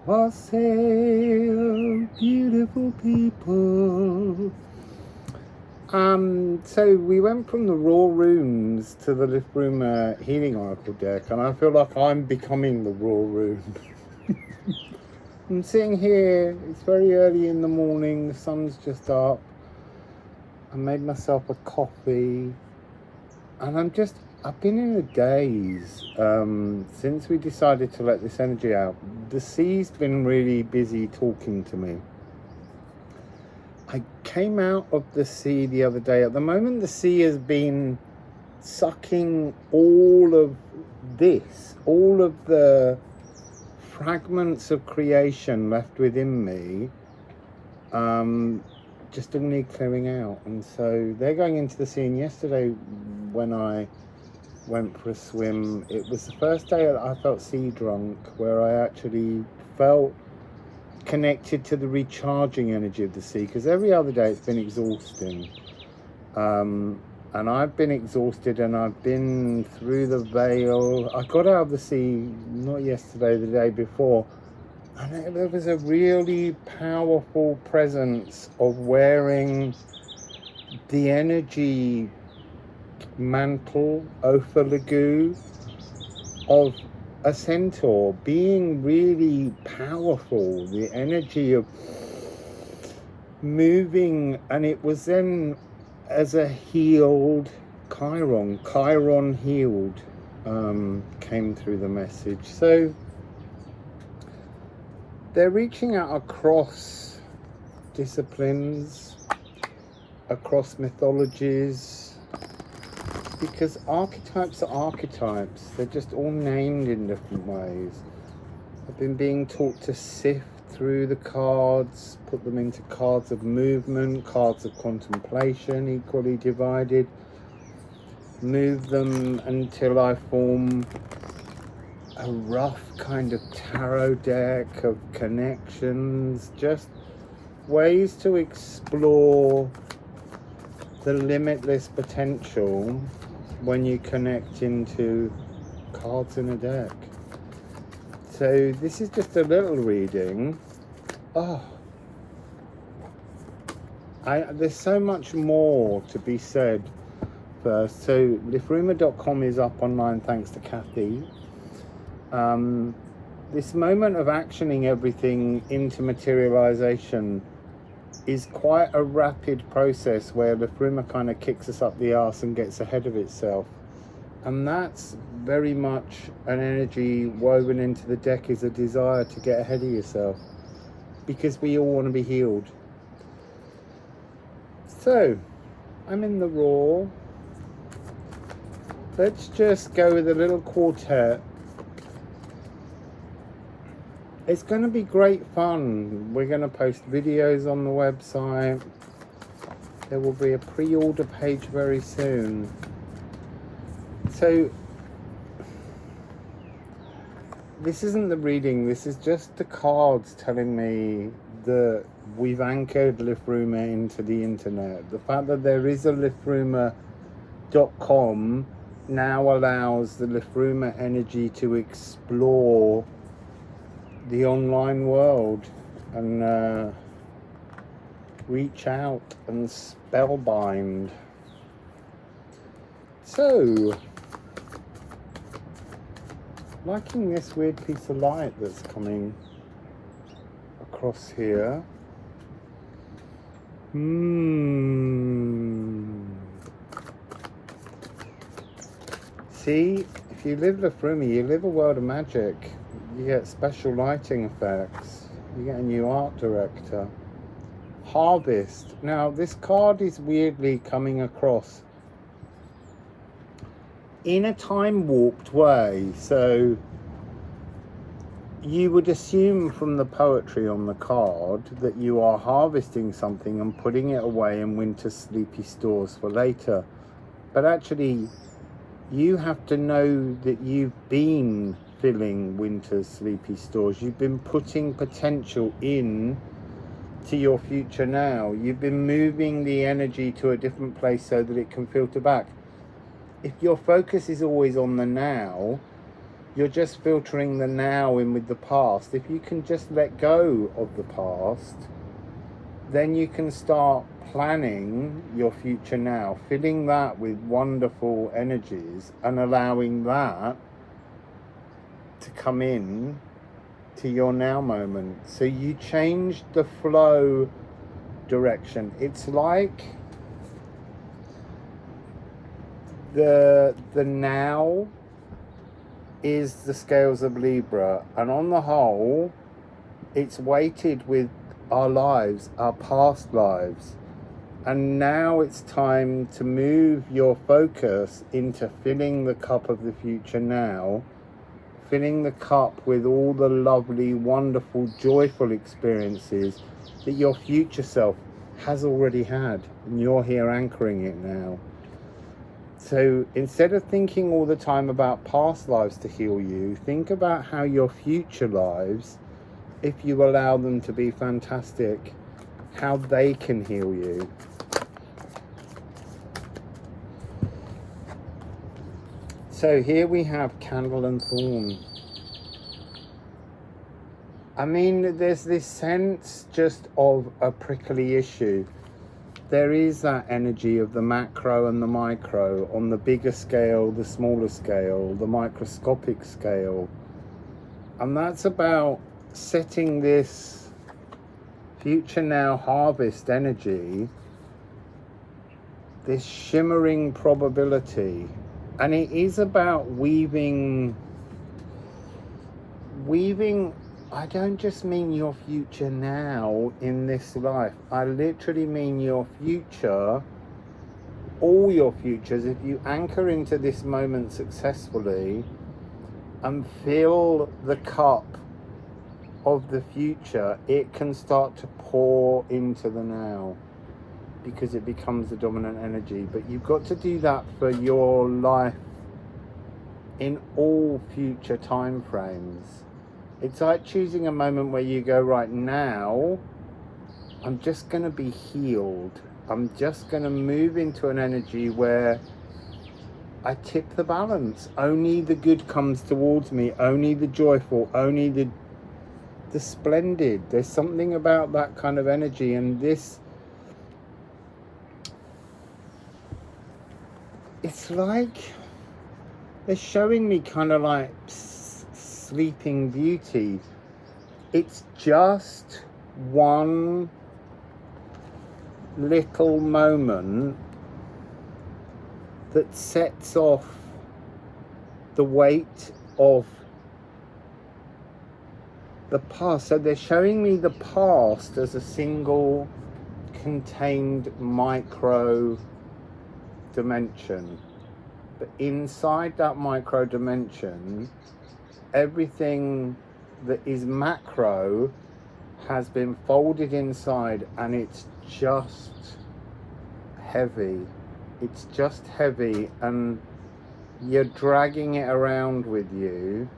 Wassail, beautiful people. So we went from the raw rooms to the Liffruma Healing Oracle Deck, and I feel like I'm becoming the raw room. I'm sitting here, it's very early in the morning, the sun's just up. I made myself a coffee, and I've been in a daze since we decided to let this energy out. The sea's been really busy talking to me. I came out of the sea the other day. At the moment, the sea has been sucking all of this, all of the fragments of creation left within me, just all need clearing out. And so they're going into the sea. And yesterday when I went for a swim, it was the first day that I felt sea drunk, where I actually felt connected to the recharging energy of the sea, because every other day it's been exhausting, and I've been exhausted, and I've been through the veil. I got out of the sea not yesterday, the day before, and there was a really powerful presence of wearing the energy mantle, Ophalagu, of a centaur, being really powerful, the energy of moving. And it was then as a healed Chiron healed, came through the message. So they're reaching out across disciplines, across mythologies, because archetypes are archetypes. They're just all named in different ways. I've been being taught to sift through the cards, put them into cards of movement, cards of contemplation, equally divided, move them until I form a rough kind of tarot deck of connections, just ways to explore the limitless potential when you connect into cards in a deck. So this is just a little reading. There's so much more to be said first. So Liffruma.com is up online thanks to Kathy. This moment of actioning everything into materialization is quite a rapid process, where Liffruma kind of kicks us up the arse and gets ahead of itself. And that's very much an energy woven into the deck, is a desire to get ahead of yourself, because we all want to be healed. So I'm in the raw. Let's just go with a little quartet. It's going to be great fun. We're going to post videos on the website. There will be a pre-order page very soon. So this isn't the reading, this is just the cards telling me that we've anchored Liffruma into the internet. The fact that there is a Liffruma.com now allows the Liffruma energy to explore the online world and reach out and spellbind. So, liking this weird piece of light that's coming across here. See, if you live Liffruma, you live a world of magic. You get special lighting effects. You get a new art director. Harvest. Now, this card is weirdly coming across in a time warped way. So you would assume from the poetry on the card that you are harvesting something and putting it away in winter's sleepy stores for later. But actually, you have to know that you've been filling winter's sleepy stores. You've been putting potential in to your future now. You've been moving the energy to a different place so that it can filter back. If your focus is always on the now, You're just filtering the now in with the past. If you can just let go of the past, then you can start planning your future now, filling that with wonderful energies and allowing that to come in to your now moment. So you change the flow direction. It's like the now is the scales of Libra, and on the whole it's weighted with our lives, our past lives, and now it's time to move your focus into filling the cup of the future now, filling the cup with all the lovely, wonderful, joyful experiences that your future self has already had, and you're here anchoring it now. So instead of thinking all the time about past lives to heal you, think about how your future lives, if you allow them to be fantastic, how they can heal you. So here we have Candle and Thorn. I mean, there's this sense just of a prickly issue. There is that energy of the macro and the micro, on the bigger scale, the smaller scale, the microscopic scale. And that's about setting this future now harvest energy, this shimmering probability. And it is about weaving, I don't just mean your future now in this life. I literally mean your future, all your futures. If you anchor into this moment successfully and fill the cup of the future, it can start to pour into the now, because it becomes the dominant energy. But you've got to do that for your life in all future time frames. It's like choosing a moment where you go, right now, I'm just going to be healed. I'm just going to move into an energy where I tip the balance. Only the good comes towards me. Only the joyful. Only the splendid. There's something about that kind of energy. And this, it's like they're showing me kind of like Sleeping Beauty. It's just one little moment that sets off the weight of the past. So they're showing me the past as a single contained micro dimension, but inside that micro dimension, everything that is macro has been folded inside, and it's just heavy. It's just heavy, and you're dragging it around with you,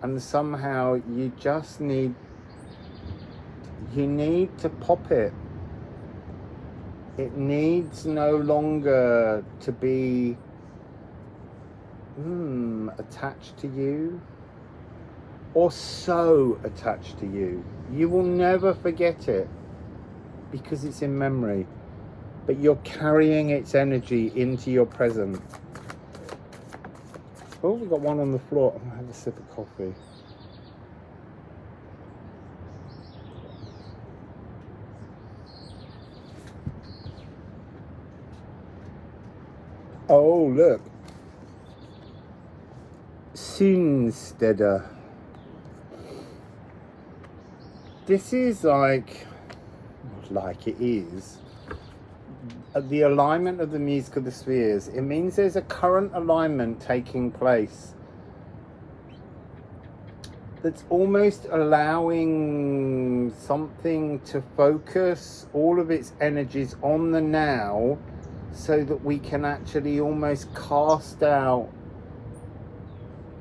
and somehow you just need to pop it. It needs no longer to be attached to you, or so attached to you. You will never forget it because it's in memory, but you're carrying its energy into your present. Oh, we got one on the floor. I'm gonna have a sip of coffee. Oh, look. Synsteder. This is like it is the alignment of the music of the spheres. It means there's a current alignment taking place that's almost allowing something to focus all of its energies on the now, so that we can actually almost cast out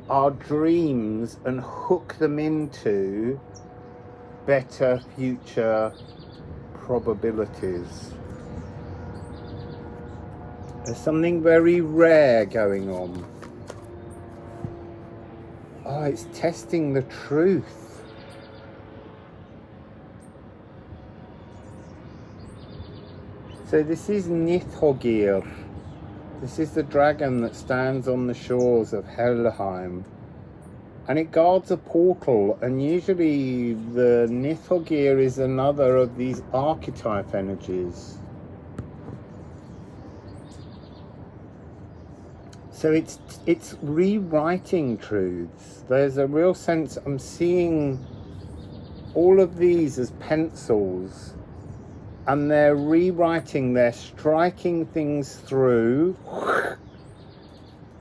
our dreams and hook them into better future probabilities. There's something very rare going on. Oh, it's testing the truth. So this is Nithogir. This is the dragon that stands on the shores of Helheim. And it guards a portal, and usually the Nithogir is another of these archetype energies. So it's rewriting truths. There's a real sense, I'm seeing all of these as pencils, and they're rewriting, they're striking things through.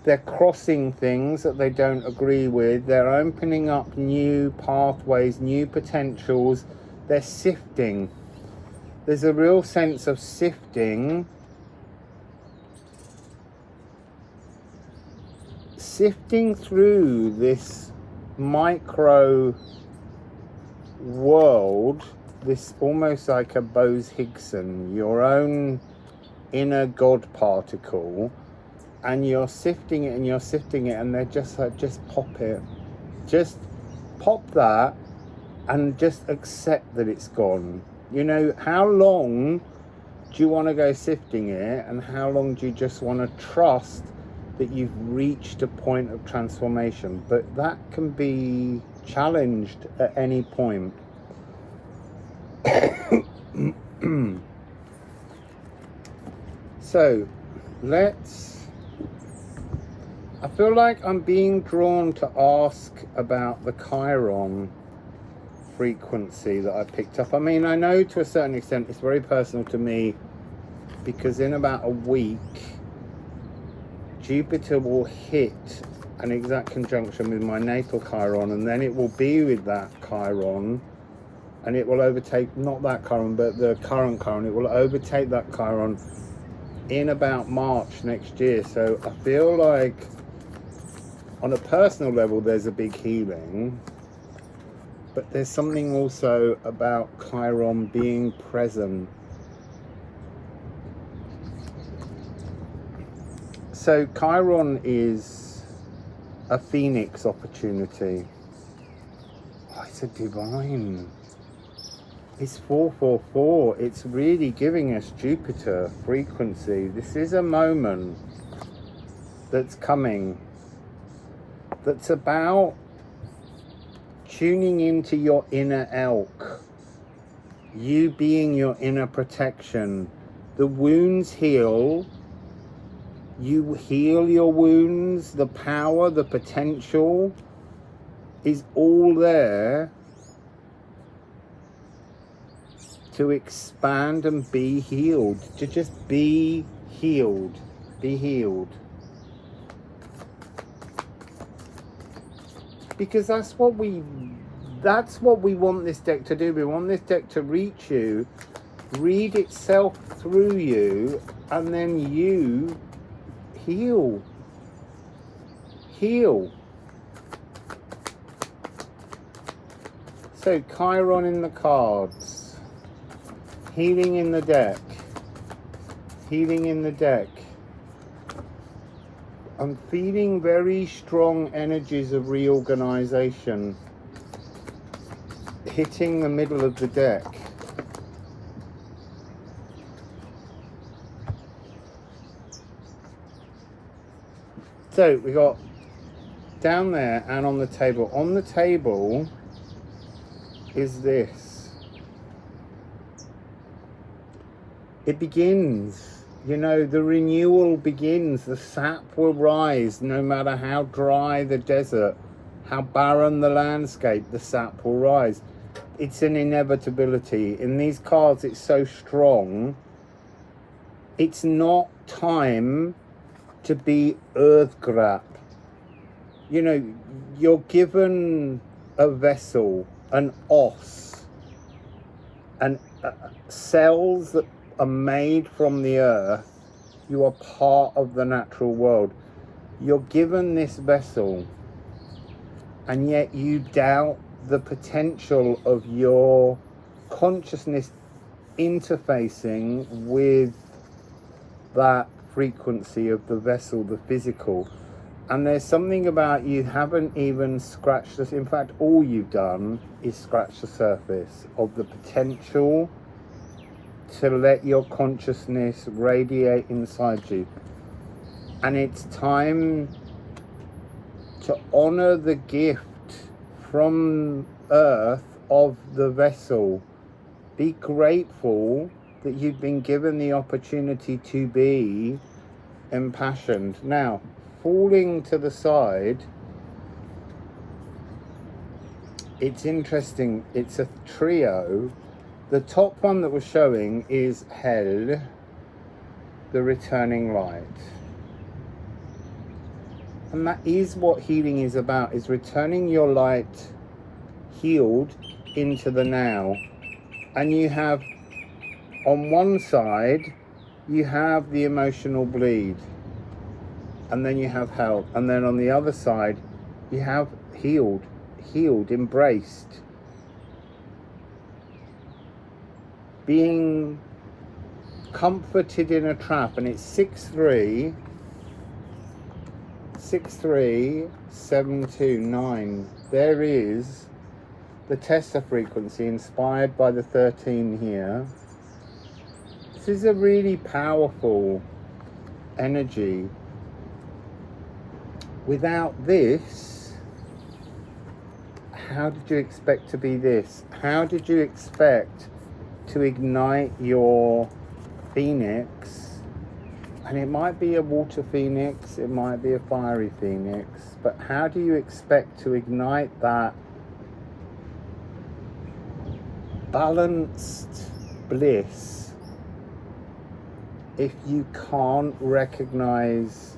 They're crossing things that they don't agree with. They're opening up new pathways, new potentials. They're sifting. There's a real sense of sifting. Sifting through this micro world, this almost like a Bose-Higson, your own inner God particle, and you're sifting it and you're sifting it, and they're just like, just pop it, just pop that, and just accept that it's gone. You know, how long do you want to go sifting it, and how long do you just want to trust that you've reached a point of transformation? But that can be challenged at any point. So I feel like I'm being drawn to ask about the Chiron frequency that I picked up. I mean, I know to a certain extent it's very personal to me, because in about a week Jupiter will hit an exact conjunction with my natal Chiron, and then it will be with that Chiron, and it will overtake, not that Chiron, but the current Chiron, it will overtake that Chiron in about March next year. So I feel like on a personal level there's a big healing, but there's something also about Chiron being present. So Chiron is a phoenix opportunity. Oh, it's a divine. It's 444. It's really giving us Jupiter frequency. This is a moment that's coming, that's about tuning into your inner elk, you being your inner protection. The wounds heal. You heal your wounds. The power, the potential is all there to expand and be healed, to just be healed, be healed. Because that's what we want this deck to do. We want this deck to reach you, read itself through you, and then you heal. Heal. So Chiron in the cards. Healing in the deck. Healing in the deck. I'm feeling very strong energies of reorganization hitting the middle of the deck. So we got down there and on the table. On the table is this. It begins, you know, the renewal begins. The sap will rise no matter how dry the desert, how barren the landscape, the sap will rise. It's an inevitability. In these cards, it's so strong. It's not time to be earthgrap. You know, you're given a vessel, an os, and cells that are made from the earth. You are part of the natural world. You're given this vessel, and yet you doubt the potential of your consciousness interfacing with that frequency of the vessel, the physical. And there's something about you haven't even scratched this. In fact, all you've done is scratch the surface of the potential to let your consciousness radiate inside you. And it's time to honor the gift from Earth of the vessel. Be grateful that you've been given the opportunity to be impassioned. Now, falling to the side, it's interesting. It's a trio. The top one that was showing is Hell, the returning light. And that is what healing is about, is returning your light healed into the now. And you have, on one side, you have the emotional bleed. And then you have hell. And then on the other side, you have healed, embraced. Being comforted in a trap. And it's 6-3, 729. There is the tester frequency inspired by the 13 here. This is a really powerful energy. Without this, how did you expect to be this? How did you expect to ignite your phoenix? And it might be a water phoenix, it might be a fiery phoenix, but how do you expect to ignite that balanced bliss if you can't recognize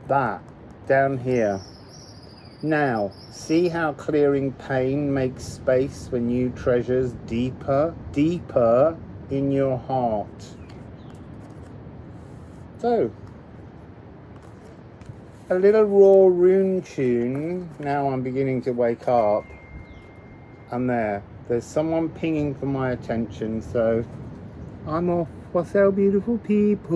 that down here? Now, see how clearing pain makes space when you treasures deeper in your heart. So, a little raw rune tune. Now I'm beginning to wake up. And there's someone pinging for my attention, so I'm off. Wassail, beautiful people.